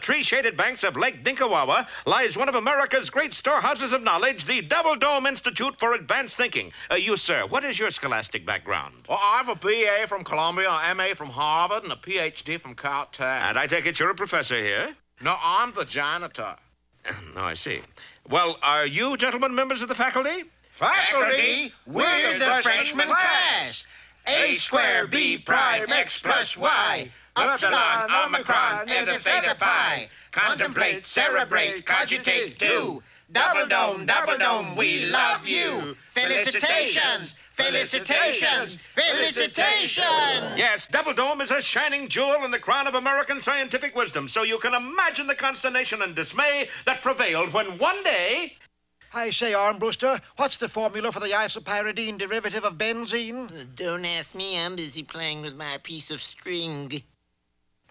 tree-shaded banks of Lake Dinkawawa lies one of America's great storehouses of knowledge, the Double Dome Institute for Advanced Thinking. You, sir, what is your scholastic background? Well, I have a BA from Columbia, an MA from Harvard, and a PhD from Caltech. And I take it you're a professor here? No, I'm the janitor. Oh, I see. Well, are you gentlemen members of the faculty? Faculty, we're the freshman class. A squared B prime X plus Y. Upsilon, Omicron, Eta Theta Pi. Contemplate, cerebrate, cogitate, do. Double dome, we love you. Felicitations, felicitations, felicitations. Yes, Double Dome is a shining jewel in the crown of American scientific wisdom, so you can imagine the consternation and dismay that prevailed when one day... I say, Armbruster, what's the formula for the isopyridine derivative of benzene? Don't ask me. I'm busy playing with my piece of string.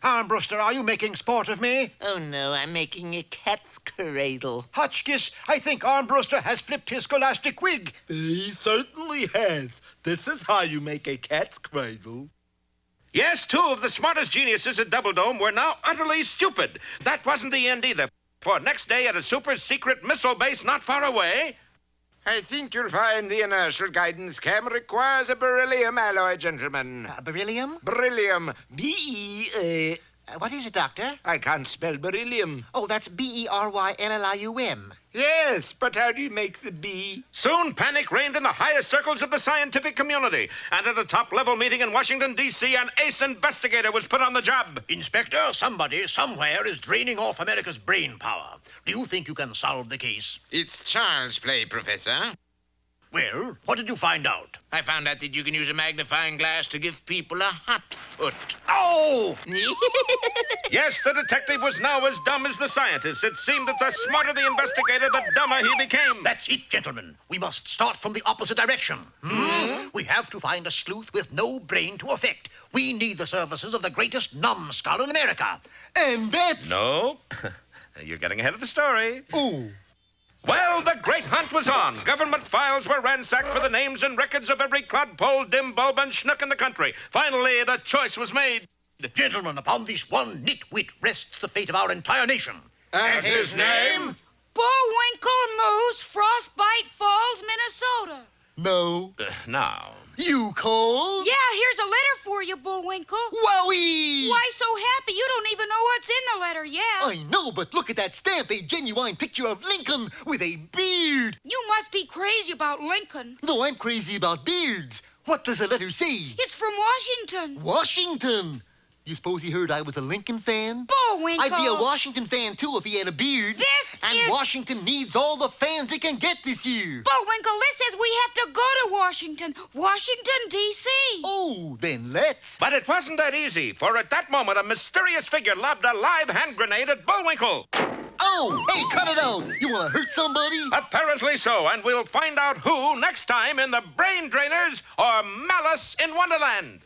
Armbruster, are you making sport of me? Oh, no, I'm making a cat's cradle. Hotchkiss, I think Armbruster has flipped his scholastic wig. He certainly has. This is how you make a cat's cradle. Yes, two of the smartest geniuses at Double Dome were now utterly stupid. That wasn't the end either. For next day at a super-secret missile base not far away... I think you'll find the inertial guidance cam requires a beryllium alloy, gentlemen. Beryllium? Beryllium. B-E... What is it, Doctor? I can't spell beryllium. Oh, that's B-E-R-Y-L-L-I-U-M. Yes, but how do you make the B? Soon, panic reigned in the highest circles of the scientific community. And at a top-level meeting in Washington, D.C., an ace investigator was put on the job. Inspector, somebody, somewhere is draining off America's brain power. Do you think you can solve the case? It's child's play, Professor. Well, what did you find out? I found out that you can use a magnifying glass to give people a hot foot. Oh! Yes, the detective was now as dumb as the scientist. It seemed that the smarter the investigator, the dumber he became. That's it, gentlemen. We must start from the opposite direction. We have to find a sleuth with no brain to affect. We need the services of the greatest numbskull in America. And that's... No. You're getting ahead of the story. Oh. Well, the great hunt was on. Government files were ransacked for the names and records of every clodpole, dim bulb, and schnook in the country. Finally, the choice was made. Gentlemen, upon this one nitwit rests the fate of our entire nation. And his name? Bullwinkle Moose, Frostbite Falls, Minnesota. No. Now. You called? Yeah, here's a letter for you, Bullwinkle. Wowie! Why so happy? You don't even know what's in the letter yet. I know, but look at that stamp, a genuine picture of Lincoln with a beard. You must be crazy about Lincoln. No, I'm crazy about beards. What does the letter say? It's from Washington. Washington. You suppose he heard I was a Lincoln fan? Bullwinkle. I'd be a Washington fan, too, if he had a beard. And Washington needs all the fans it can get this year. Bullwinkle, this says we have to go to Washington. Washington, D.C. Oh, then let's. But it wasn't that easy, for at that moment, a mysterious figure lobbed a live hand grenade at Bullwinkle. Oh, hey, cut it out. You want to hurt somebody? Apparently so, and we'll find out who next time in the Brain Drainers or Malice in Wonderland.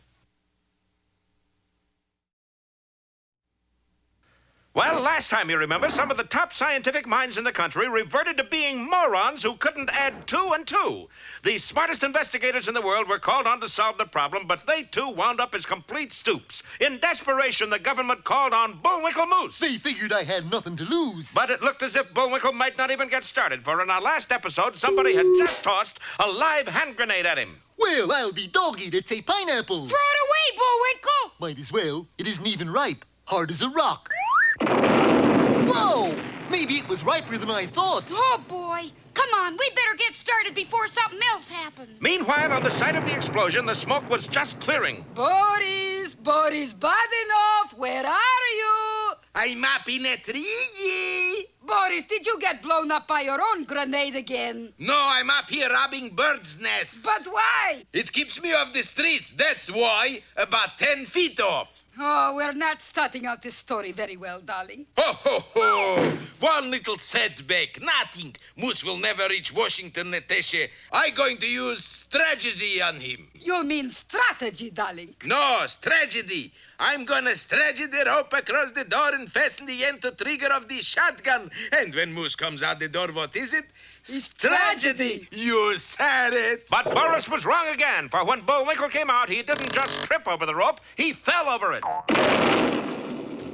Well, last time, you remember, some of the top scientific minds in the country reverted to being morons who couldn't add 2 and 2. The smartest investigators in the world were called on to solve the problem, but they, too, wound up as complete stoops. In desperation, the government called on Bullwinkle Moose. They figured I had nothing to lose. But it looked as if Bullwinkle might not even get started, for in our last episode, somebody had just tossed a live hand grenade at him. Well, I'll be doggied. It's a pineapple. Throw it away, Bullwinkle. Might as well. It isn't even ripe. Hard as a rock. Whoa! Maybe it was riper than I thought. Oh, boy. Come on, we better get started before something else happens. Meanwhile, on the site of the explosion, the smoke was just clearing. Boris, bad enough. Where are you? I'm up in a tree. Boris, did you get blown up by your own grenade again? No, I'm up here robbing birds' nests. But why? It keeps me off the streets, that's why. About 10 feet off. Oh, we're not starting out this story very well, darling. Ho, ho, ho! One little setback, nothing. Moose will never reach Washington, Natasha. I'm going to use strategy on him. You mean strategy, darling? No, strategy. I'm gonna strategy the rope across the door and fasten the end to trigger of the shotgun. And when Moose comes out the door, what is it? It's Tragedy. You said it. But Boris was wrong again, for when Bullwinkle came out, he didn't just trip over the rope, he fell over it.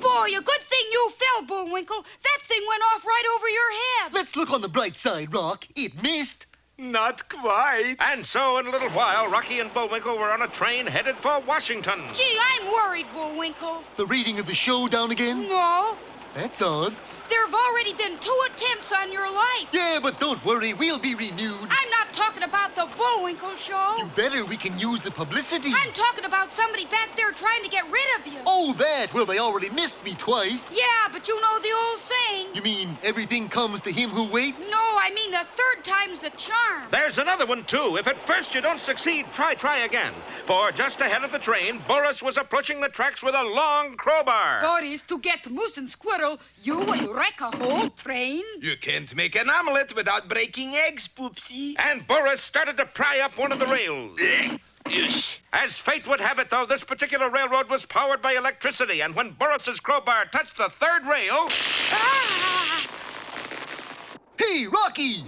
Boy, a good thing you fell, Bullwinkle. That thing went off right over your head. Let's look on the bright side, Rock. It missed. Not quite. And so, in a little while, Rocky and Bullwinkle were on a train headed for Washington. Gee, I'm worried, Bullwinkle. The rating of the show down again? No. That's odd. There have already been 2 attempts on your life. Yeah, but don't worry. We'll be renewed. I'm not talking about the Bullwinkle show. You better. We can use the publicity. I'm talking about somebody back there trying to get rid of you. Oh, that. Well, they already missed me twice. Yeah, but you know the old saying. You mean everything comes to him who waits? No, I mean the 3rd time's the charm. There's another one, too. If at first you don't succeed, try again. For just ahead of the train, Boris was approaching the tracks with a long crowbar. Boris, to get moose and squirrel, you will wreck a whole train. You can't make an omelet without breaking eggs, Poopsie. And Boris started to pry up one of the rails. Yush. As fate would have it, though, this particular railroad was powered by electricity, and when Boris's crowbar touched the 3rd rail... Ah! Hey, Rocky!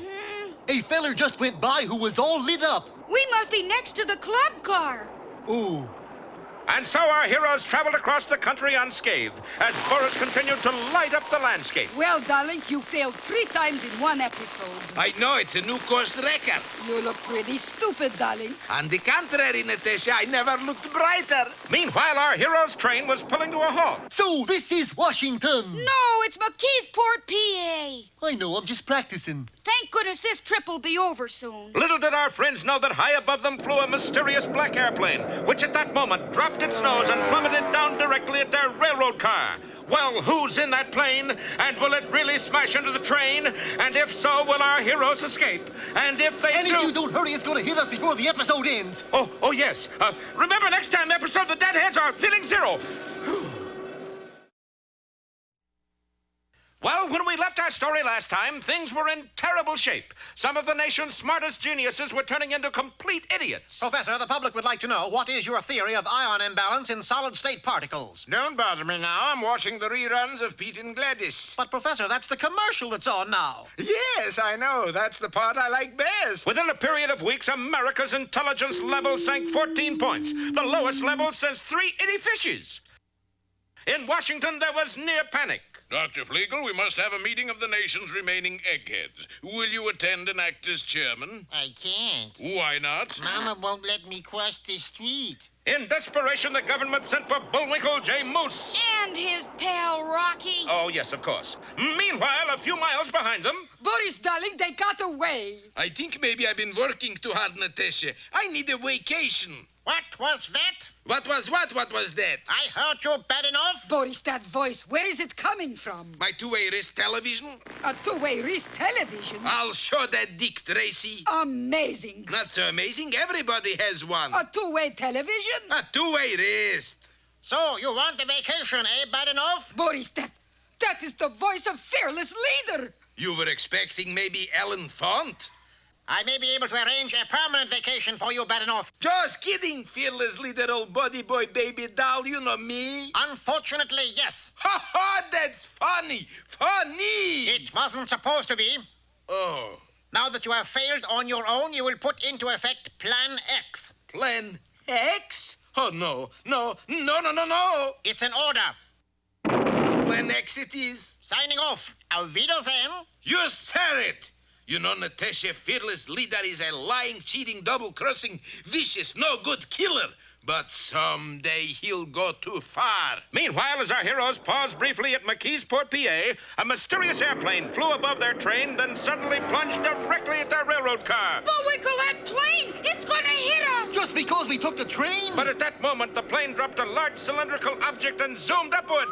A feller just went by who was all lit up. We must be next to the club car. Oh. And so our heroes traveled across the country unscathed, as Boris continued to light up the landscape. Well, darling, you failed 3 times in one episode. I know, it's a new course record. You look pretty stupid, darling. On the contrary, Natasha, I never looked brighter. Meanwhile, our hero's train was pulling to a halt. So this is Washington. No, it's McKeithport, PA. I know, I'm just practicing. Thank goodness this trip will be over soon. Little did our friends know that high above them flew a mysterious black airplane, which at that moment dropped its nose and plummeted down directly at their railroad car. Well, who's in that plane? And will it really smash into the train? And if so, will our heroes escape? And if they And do... if you don't hurry, it's going to hit us before the episode ends. Oh, yes. Remember, next time episode, the Deadheads are feeling 0. Well, when we left our story last time, things were in terrible shape. Some of the nation's smartest geniuses were turning into complete idiots. Professor, the public would like to know, what is your theory of ion imbalance in solid-state particles? Don't bother me now. I'm watching the reruns of Pete and Gladys. But, Professor, that's the commercial that's on now. Yes, I know. That's the part I like best. Within a period of weeks, America's intelligence level sank 14 points, the lowest level since 3 itty fishes. In Washington, there was near panic. Dr. Flegel, we must have a meeting of the nation's remaining eggheads. Will you attend and act as chairman? I can't. Why not? Mama won't let me cross the street. In desperation, the government sent for Bullwinkle J. Moose. And his pal, Rocky. Oh, yes, of course. Meanwhile, a few miles behind them... Boris, darling, they got away. I think maybe I've been working too hard, Natasha. I need a vacation. What was that? What was what? What was that? I heard you bad enough. Boris, that voice, where is it coming from? My two-way wrist television? A 2-way wrist television? I'll show that Dick Tracy. Amazing. Not so amazing. Everybody has one. A 2-way television? A two-way wrist. So, you want the vacation, eh, bad enough? Boris, that is the voice of fearless leader. You were expecting maybe Ellen Font? I may be able to arrange a permanent vacation for you, bad enough. Just kidding, fearless leader, old body boy, baby doll. You know me. Unfortunately, yes. Ha ha, that's funny. Funny. It wasn't supposed to be. Oh. Now that you have failed on your own, you will put into effect Plan X. Plan X? Oh, no. No. It's an order. Plan X it is. Signing off. Auf Wiedersehen. You said it. You know, Natasha, fearless leader is a lying, cheating, double-crossing, vicious, no-good killer. But someday he'll go too far. Meanwhile, as our heroes paused briefly at McKeithport, PA, a mysterious airplane flew above their train, then suddenly plunged directly at their railroad car. Bullwinkle, that plane! It's gonna hit us! Just because we took the train? But at that moment, the plane dropped a large cylindrical object and zoomed upward.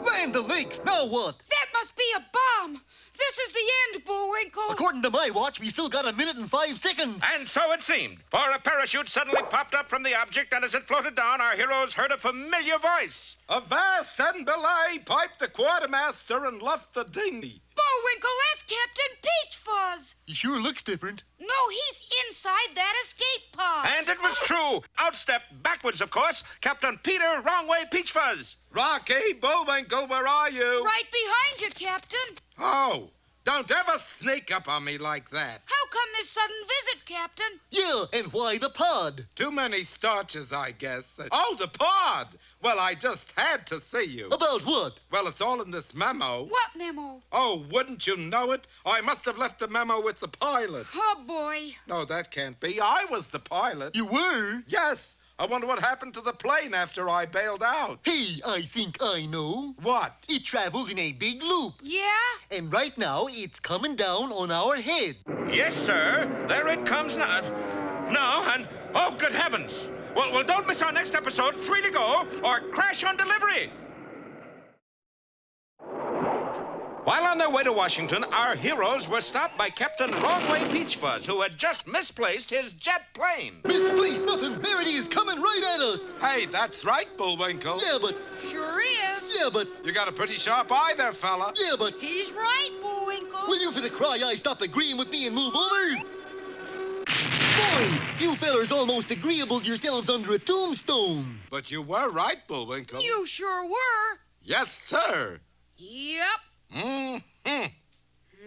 Land the lakes, now what? That must be a bomb! This is the end, Bullwinkle! According to my watch, we still got 1 minute and 5 seconds. And so it seemed, for a parachute suddenly popped up from the object, and as it floated down, our heroes heard a familiar voice. Avast and belay, piped the quartermaster and left the dinghy. Bullwinkle, that's Captain Peach Fuzz! He sure looks different. No, he's inside that escape pod. And it was true. Outstep, backwards, of course, Captain Peter Wrong Way Peach Fuzz. Rocky, Bullwinkle, where are you? Right behind you, Captain. Oh, don't ever sneak up on me like that. How come this sudden visit, Captain? Yeah, and why the pod? Too many starches, I guess. Oh, the pod! Well, I just had to see you. About what? Well, it's all in this memo. What memo? Oh, wouldn't you know it? I must have left the memo with the pilot. Oh, boy. No, that can't be. I was the pilot. You were? Yes. I wonder what happened to the plane after I bailed out. Hey, I think I know. What? It travels in a big loop. Yeah? And right now, it's coming down on our head. Yes, sir. There it comes now. No, and oh, good heavens. Well, don't miss our next episode, 3 to go, or crash on delivery. While on their way to Washington, our heroes were stopped by Captain Wrongway Peachfuzz, who had just misplaced his jet plane. Misplaced nothing. There it is, coming right at us. Hey, that's right, Bullwinkle. Yeah, but... Sure is. Yeah, but... You got a pretty sharp eye there, fella. Yeah, but... He's right, Bullwinkle. Will you for the cry I stop agreeing with me and move over? Boy, you fellers almost agreeable yourselves under a tombstone. But you were right, Bullwinkle. You sure were. Yes, sir. Yep. Mm-hmm.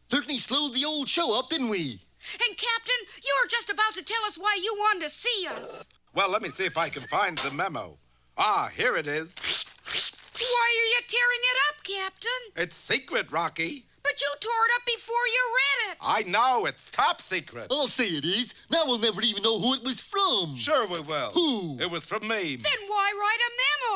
Certainly slowed the old show up, didn't we? And, Captain, you were just about to tell us why you wanted to see us. Well, let me see if I can find the memo. Ah, here it is. Why are you tearing it up, Captain? It's secret, Rocky. But you tore it up before you read it. I know, it's top secret. I'll say it is. Now we'll never even know who it was from. Sure we will. Who? It was from me. Then why write a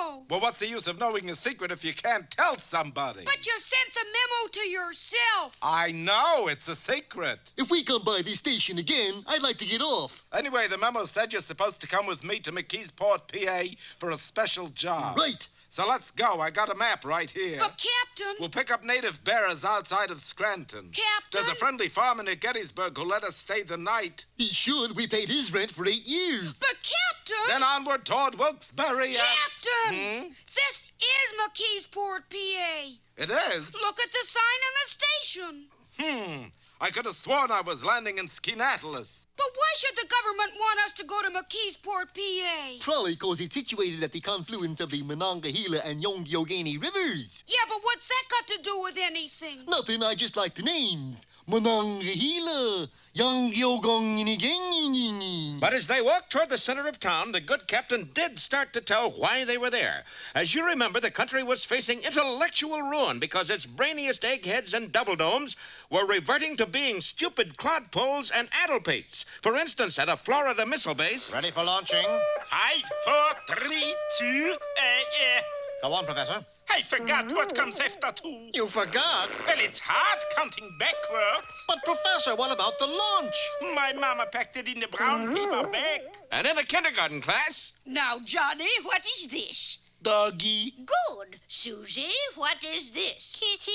memo? Well, what's the use of knowing a secret if you can't tell somebody? But you sent the memo to yourself. I know, it's a secret. If we come by this station again, I'd like to get off. Anyway, the memo said you're supposed to come with me to McKeesport, PA, for a special job. Right. So let's go. I got a map right here. But, Captain... We'll pick up native bearers outside of Scranton. Captain... There's a friendly farmer near Gettysburg who'll let us stay the night. He should. We paid his rent for 8 years. But, Captain... Then onward toward Wilkes-Barre Captain! This is McKeesport, PA. It is? Look at the sign on the station. I could have sworn I was landing in Skaneateles. But why should the government want us to go to McKeesport, PA? Probably because it's situated at the confluence of the Monongahela and Yongyogani rivers. Yeah, but what's that got to do with anything? Nothing, I just like the names. Monongahela, Yongyogani. But as they walked toward the center of town, the good captain did start to tell why they were there. As you remember, the country was facing intellectual ruin because its brainiest eggheads and double domes were reverting to being stupid clodpoles and addlepates. For instance, at a Florida missile base... Ready for launching? 5, 4, 3, 2, Go on, Professor. I forgot what comes after 2. You forgot? Well, it's hard counting backwards. But, Professor, what about the launch? My mama packed it in the brown paper bag. And in a kindergarten class... Now, Johnny, what is this? Doggy. Good. Susie, what is this? Kitty.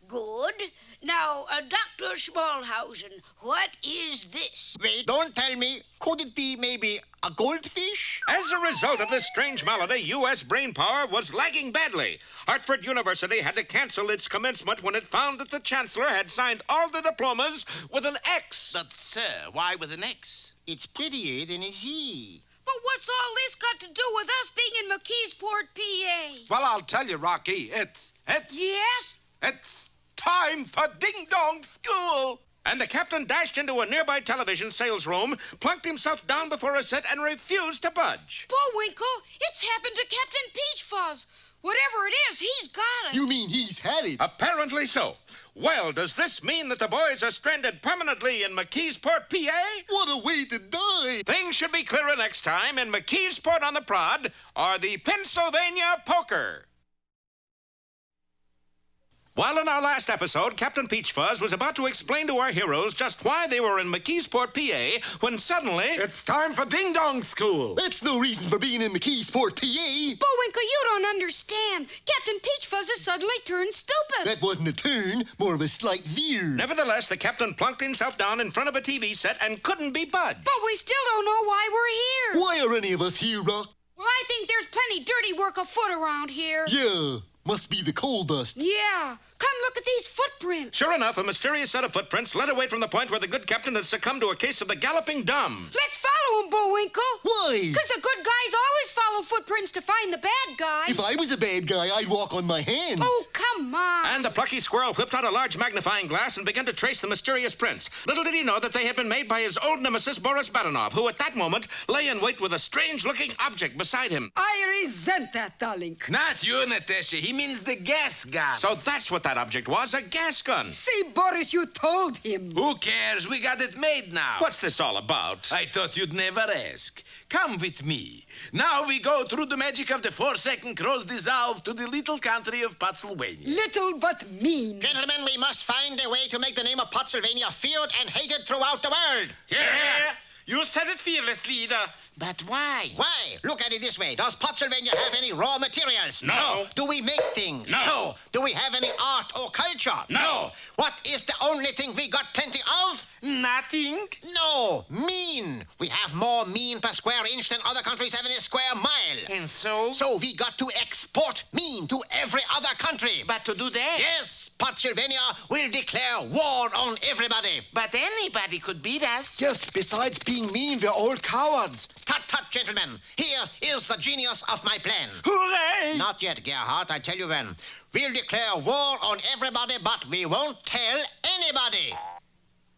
Good. Now, Dr. Smallhausen, what is this? Wait, don't tell me. Could it be maybe a goldfish? As a result of this strange malady, U.S. brain power was lagging badly. Hartford University had to cancel its commencement when it found that the chancellor had signed all the diplomas with an X. But, sir, why with an X? It's prettier than a Z. But what's all this got to do with us being in McKeesport, PA? Well, I'll tell you, Rocky. Yes? It's time for ding-dong school. And the captain dashed into a nearby television sales room, plunked himself down before a set, and refused to budge. Bullwinkle, it's happened to Captain Peachfuzz. Whatever it is, he's got it. You mean he's had it? Apparently so. Well, does this mean that the boys are stranded permanently in McKeesport, PA? What a way to die. Things should be clearer next time in McKeesport on the Prod or the Pennsylvania Poker. While in our last episode, Captain Peachfuzz was about to explain to our heroes just why they were in McKeesport, PA, when suddenly... It's time for ding-dong school. That's no reason for being in McKeesport, PA. Bullwinkle, you don't understand. Captain Peachfuzz has suddenly turned stupid. That wasn't a turn, more of a slight veer. Nevertheless, the captain plunked himself down in front of a TV set and couldn't be budged. But we still don't know why we're here. Why are any of us here, Rock? Well, I think there's plenty dirty work afoot around here. Yeah, must be the coal dust. Yeah, Come look at these footprints. Sure enough, a mysterious set of footprints led away from the point where the good captain had succumbed to a case of the galloping dumbs. Let's follow them, Bullwinkle. Why? Because the good guys always follow footprints to find the bad guy. If I was a bad guy, I'd walk on my hands. Oh, come on. And the plucky squirrel whipped out a large magnifying glass and began to trace the mysterious prints. Little did he know that they had been made by his old nemesis, Boris Badenov, who at that moment lay in wait with a strange-looking object beside him. I resent that, darling. Not you, Natasha. He means the gas gun. So that's what that object was, a gas gun. See, Boris, you told him. Who cares? We got it made now. What's this all about? I thought you'd never ask. Come with me. Now we go through the magic of the 4-second cross dissolve to the little country of Pennsylvania. Little but mean. Gentlemen, we must find a way to make the name of Pennsylvania feared and hated throughout the world. Yeah. You said it, fearless leader. But why? Why? Look at it this way. Does Pennsylvania have any raw materials? No. Do we make things? No. Do we have any art or culture? No. What is the only thing we got plenty of? Nothing. No. Mean. We have more mean per square inch than other countries have in a square mile. And so? So we got to export mean to every other country. But to do that? Yes, Pennsylvania will declare war on everybody. But anybody could beat us. Just besides being mean, we're all cowards. Tut, tut, gentlemen. Here is the genius of my plan. Hooray! Not yet, Gerhardt. I tell you when. We'll declare war on everybody, but we won't tell anybody.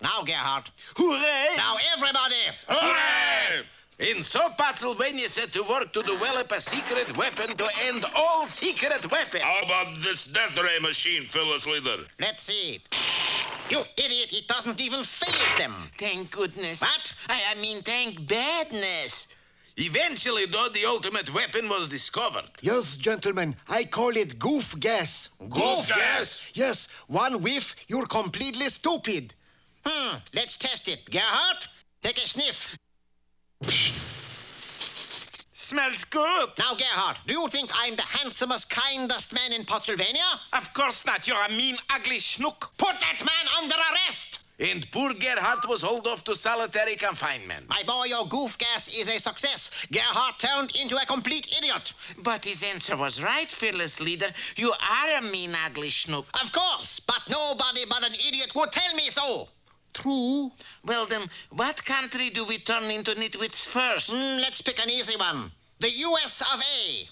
Now, Gerhardt. Hooray! Now, everybody. Hooray! And so Pennsylvania set to work to develop a secret weapon to end all secret weapons. How about this death ray machine, Phyllis Leader? Let's see. You idiot, it doesn't even faze them. Thank goodness. What? I mean, thank badness. Eventually, though, the ultimate weapon was discovered. Yes, gentlemen, I call it goof gas. Goof gas? Yes, one whiff, you're completely stupid. Let's test it. Gerhardt, take a sniff. Smells good. Now, Gerhardt, do you think I'm the handsomest, kindest man in Pennsylvania? Of course not. You're a mean, ugly schnook. Put that man under arrest! And poor Gerhardt was hauled off to solitary confinement. My boy, your goof gas is a success. Gerhardt turned into a complete idiot. But his answer was right, fearless leader. You are a mean, ugly schnook. Of course, but nobody but an idiot would tell me so. True. Well, then, what country do we turn into nitwits first? Let's pick an easy one. The U.S. of A.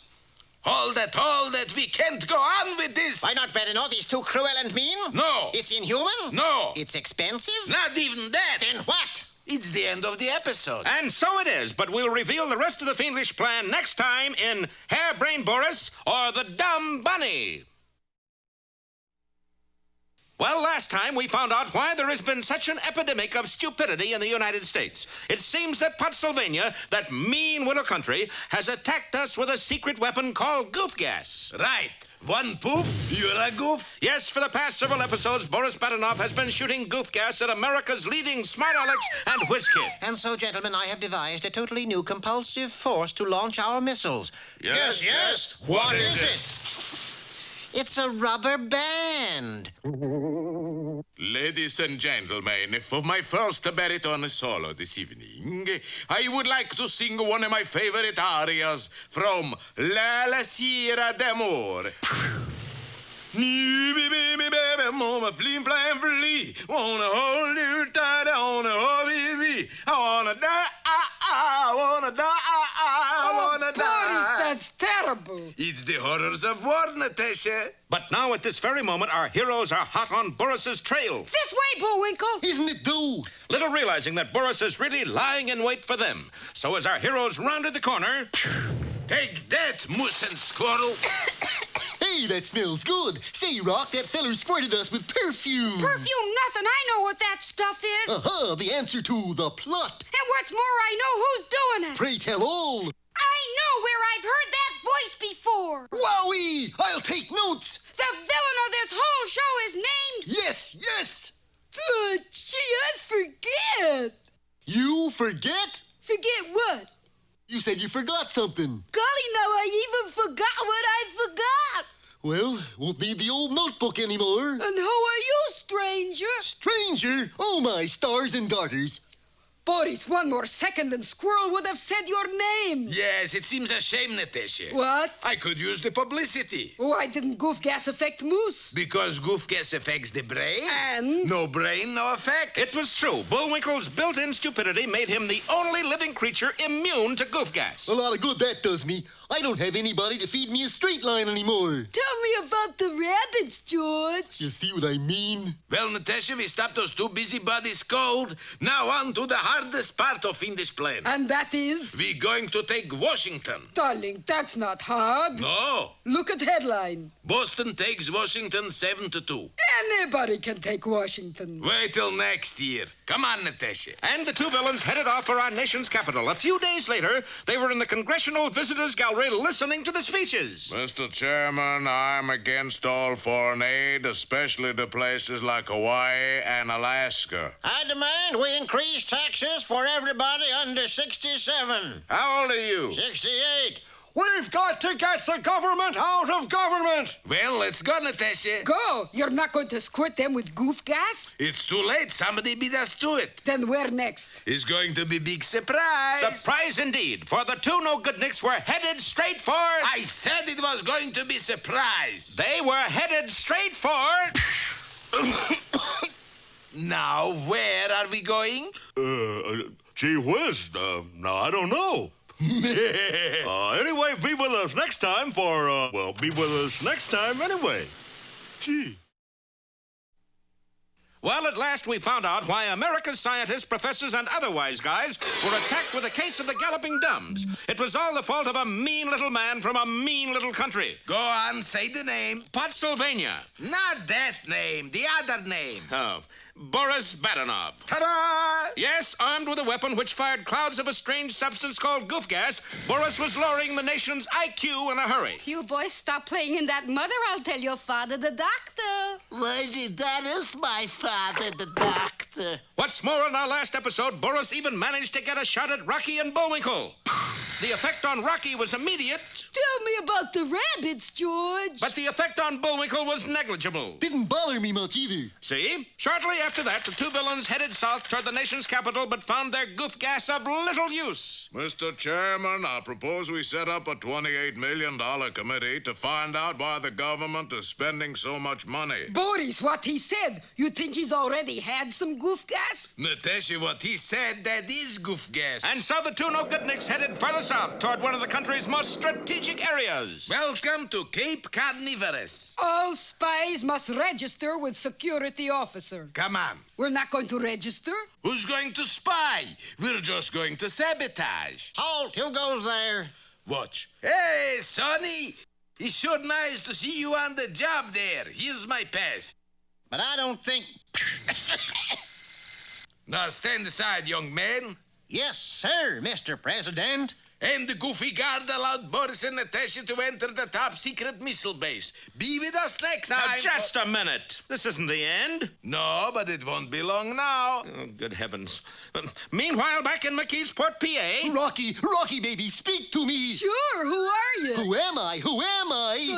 Hold it. We can't go on with this. Why not, Badenov? He's too cruel and mean? No. It's inhuman? No. It's expensive? Not even that. Then what? It's the end of the episode. And so it is, but we'll reveal the rest of the fiendish plan next time in Harebrained Boris or the Dumb Bunny. Well, last time we found out why there has been such an epidemic of stupidity in the United States. It seems that Pennsylvania, that mean little country, has attacked us with a secret weapon called goof gas. Right. One poof, you're a goof. Yes, for the past several episodes, Boris Badenov has been shooting goof gas at America's leading smart Alex and whiz kids. And so, gentlemen, I have devised a totally new compulsive force to launch our missiles. Yes. What is it? It's a rubber band. Ladies and gentlemen, for my first baritone solo this evening, I would like to sing one of my favorite arias from La Sierra d'Amore. Mama, flim, flam, flee. Wanna hold you tight, I wanna hold you. I wanna die, I wanna die, I wanna Boris, die. that's terrible. It's the horrors of war, Natasha. But now, at this very moment, our heroes are hot on Boris's trail. This way, Bullwinkle. Isn't it, though? Little realizing that Boris is really lying in wait for them. So as our heroes rounded the corner... Take that, moose and squirrel. Hey, that smells good. Say, Rock, that feller squirted us with perfume. Perfume nothing. I know what that stuff is. Aha, the answer to the plot. And what's more, I know who's doing it. Pray tell all. I know where I've heard that voice before. Wowie! I'll take notes. The villain of this whole show is named... Yes. Gee, I forget. You forget? Forget what? You said you forgot something. Golly, now I even forgot what I forgot. Well, won't need the old notebook anymore. And who are you, stranger? Stranger? Oh, my stars and garters. Boris, one more second and Squirrel would have said your name. Yes, it seems a shame, Natasha. What? I could use the publicity. Why didn't goof gas affect Moose? Because goof gas affects the brain. And? No brain, no effect. It was true. Bullwinkle's built-in stupidity made him the only living creature immune to goof gas. A lot of good that does me. I don't have anybody to feed me a straight line anymore. Tell me about the rabbits, George. You see what I mean? Well, Natasha, we stopped those two busybodies cold. Now on to the hardest part of in this plan. And that is? We're going to take Washington. Darling, that's not hard. No. Look at headline. Boston takes Washington 7-2. Anybody can take Washington. Wait till next year. Come on, Natasha. And the two villains headed off for our nation's capital. A few days later, they were in the Congressional Visitors Gallery listening to the speeches. Mr. Chairman, I'm against all foreign aid, especially to places like Hawaii and Alaska. I demand we increase taxes for everybody under 67. How old are you? 68. We've got to get the government out of government. Well, let's go, Natasha. Go. You're not going to squirt them with goof gas? It's too late. Somebody beat us to it. Then where next? It's going to be big surprise. Surprise indeed, for the two no-goodniks were headed straight for... I said it was going to be surprise. They were headed straight for... Now, where are we going? Gee whiz, now I don't know. Anyway, be with us next time for, be with us next time anyway. Gee. Well, at last we found out why America's scientists, professors, and otherwise guys were attacked with a case of the galloping dumbs. It was all the fault of a mean little man from a mean little country. Go on, say the name. Pottsylvania. Not that name, the other name. Oh, Boris Badenov. Ta-da! Yes, armed with a weapon which fired clouds of a strange substance called goof gas, Boris was lowering the nation's IQ in a hurry. You boys stop playing in that mother. I'll tell your father, the doctor. Lady, that is my father, the doctor. What's more, in our last episode, Boris even managed to get a shot at Rocky and Bullwinkle. The effect on Rocky was immediate. Tell me about the rabbits, George. But the effect on Bullwinkle was negligible. Didn't bother me much either. See? Shortly after that, the two villains headed south toward the nation's capital, but found their goof gas of little use. Mr. Chairman, I propose we set up a $28 million committee to find out why the government is spending so much money. Boris, what he said. You think he's already had some goof gas? Natasha, what he said, that is goof gas. And so the two no-goodniks headed further south toward one of the country's most strategic areas. Welcome to Cape Carnivorous. All spies must register with security officer. Come on. We're not going to register. Who's going to spy? We're just going to sabotage. Halt, who goes there? Watch. Hey, Sonny. It's sure nice to see you on the job there. Here's my pass. But I don't think... Now stand aside, young man. Yes, sir, Mr. President. And the goofy guard allowed Boris and Natasha to enter the top-secret missile base. Be with us next Now, time. just a minute. This isn't the end. No, but it won't be long now. Oh, good heavens. Meanwhile, back in McKeesport, PA... Rocky, baby, speak to me. Sure, who are you? Who am I? So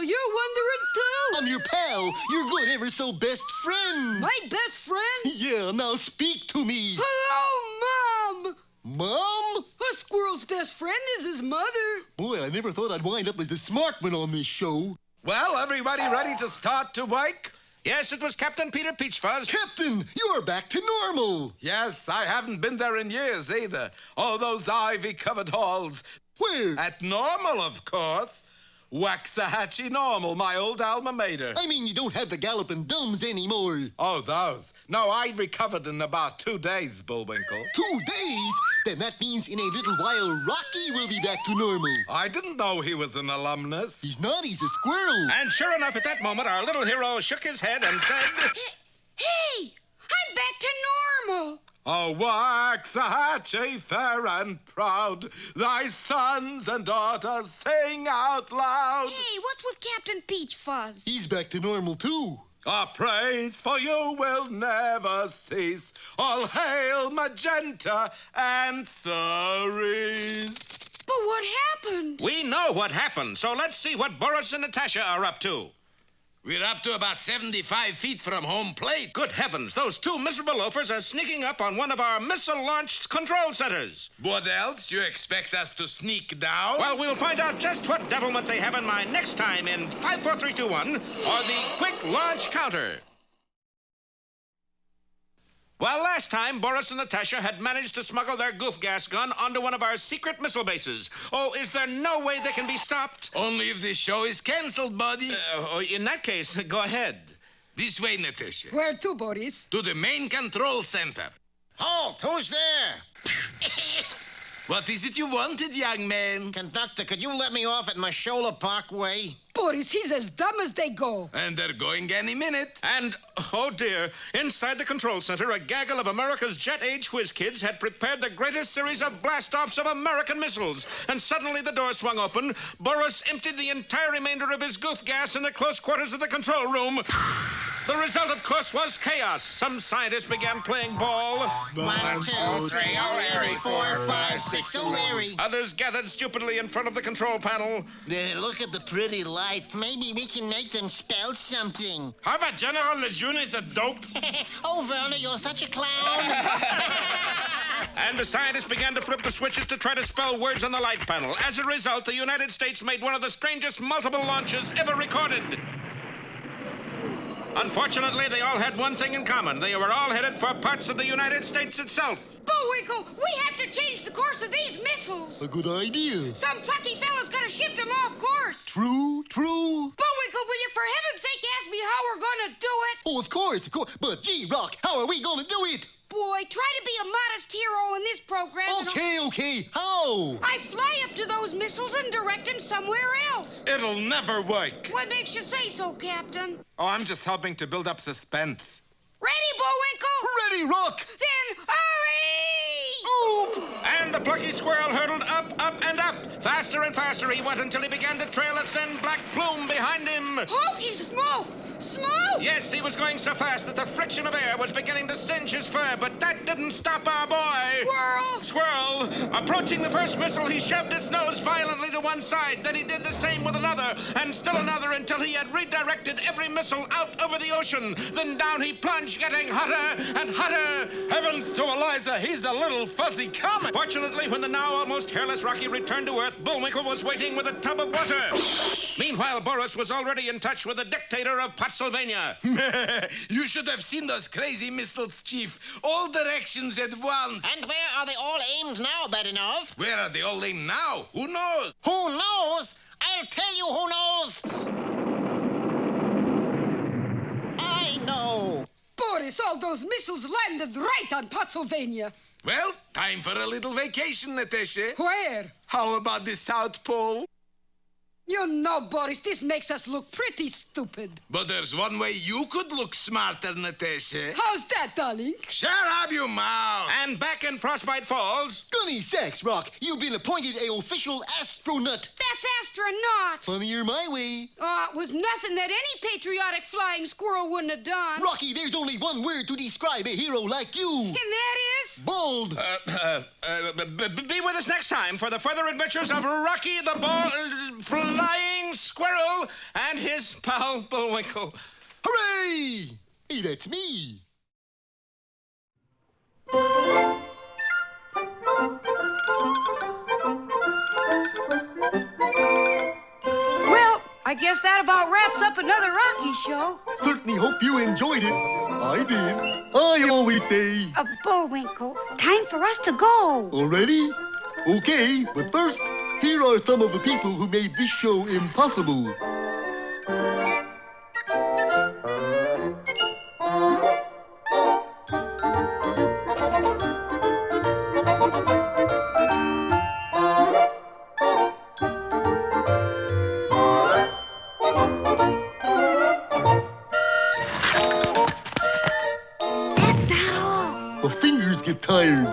you're wondering, too? I'm your pal, your good ever-so best friend. My best friend? Yeah, now speak to me. Hello, Mom. Mom? A squirrel's best friend is his mother. Boy, I never thought I'd wind up as the smart one on this show. Well, everybody ready to start to work? Yes, it was Captain Peter Peachfuzz. Captain, you're back to normal. Yes, I haven't been there in years either. All those ivy-covered halls. Where? At Normal, of course. Waxahachie Normal, my old alma mater. I mean, you don't have the galloping dumbs anymore. Oh, those. No, I recovered in about 2 days, Bullwinkle. 2 days? Then that means in a little while Rocky will be back to normal. I didn't know he was an alumnus. He's not, he's a squirrel. And sure enough, at that moment, our little hero shook his head and said... Hey, I'm back to normal. Oh, Waxahachie, fair and proud, thy sons and daughters sing out loud. Hey, what's with Captain Peachfuzz? He's back to normal, too. Our praise for you will never cease. All hail magenta and cerise. But what happened? We know what happened, so let's see what Boris and Natasha are up to. We're up to about 75 feet from home plate. Good heavens, those two miserable loafers are sneaking up on one of our missile launch control centers. What else? You expect us to sneak down? Well, we'll find out just what devilment they have in mind next time in 5, 4, 3, 2, 1, or the Quick Launch Counter. Well, last time, Boris and Natasha had managed to smuggle their goof gas gun onto one of our secret missile bases. Oh, is there no way they can be stopped? Only if the show is canceled, buddy. In that case, go ahead. This way, Natasha. Where to, Boris? To the main control center. Halt! Who's there? What is it you wanted, young man? Conductor, could you let me off at Mashola Parkway? Boris, he's as dumb as they go. And they're going any minute. And, oh dear, inside the control center, a gaggle of America's jet-age whiz kids had prepared the greatest series of blast-offs of American missiles. And suddenly the door swung open. Boris emptied the entire remainder of his goof gas in the close quarters of the control room. The result, of course, was chaos. Some scientists began playing ball. 1, 2, 3, O'Leary. 4, 5, 6, O'Leary. Others gathered stupidly in front of the control panel. Look at the pretty light. Maybe we can make them spell something. How about General Lejeune is a dope? Oh, Werner, you're such a clown. And the scientists began to flip the switches to try to spell words on the light panel. As a result, the United States made one of the strangest multiple launches ever recorded. Unfortunately, they all had one thing in common. They were all headed for parts of the United States itself. Bullwinkle, we have to change the course of these missiles. A good idea. Some plucky fella's got to shift them off course. True. Bullwinkle, will you for heaven's sake ask me how we're going to do it? Oh, of course. But, gee, Rock, how are we going to do it? Boy, try to be a modest hero in this program. Okay. How? I fly up to those missiles and direct them somewhere else. It'll never work. What makes you say so, Captain? Oh, I'm just helping to build up suspense. Ready, Bullwinkle? Ready, Rock. Then hurry! Oop! And the plucky squirrel hurtled up, and up. Faster and faster he went until he began to trail a thin black plume behind him. Hokey smoke! Smoke! Yes, he was going so fast that the friction of air was beginning to singe his fur, but that didn't stop our boy. Squirrel! Approaching the first missile, he shoved his nose violently to one side. Then he did the same with another, and still another, until he had redirected every missile out over the ocean. Then down he plunged, getting hotter and hotter. Heavens to Eliza, he's a little fuzzy comet. Fortunately, when the now almost hairless Rocky returned to Earth, Bullwinkle was waiting with a tub of water. Meanwhile, Boris was already in touch with the dictator of Pennsylvania. You should have seen those crazy missiles, Chief. All directions at once. And where are they all aimed now, Badinov? Where are they all aimed now? Who knows? Who knows? I'll tell you who knows. I know. Boris, all those missiles landed right on Pennsylvania. Well, time for a little vacation, Natasha. Where? How about the South Pole? You know, Boris, this makes us look pretty stupid. But there's one way you could look smarter, Natasha. How's that, darling? Shut up, you mouth! And back in Frostbite Falls... Gunny sacks, Rock. You've been appointed a official astronaut. That's astronaut. Funnier my way. Oh, it was nothing that any patriotic flying squirrel wouldn't have done. Rocky, there's only one word to describe a hero like you. And that is? Bold. Be with us next time for the further adventures of Rocky the Flying Squirrel and his pal Bullwinkle. Hooray! Hey, that's me. Well, I guess that about wraps up another Rocky show. Certainly hope you enjoyed it. I did. I always say... Bullwinkle, time for us to go. Already? Okay, but first, here are some of the people who made this show impossible. That's not all. The fingers get tired.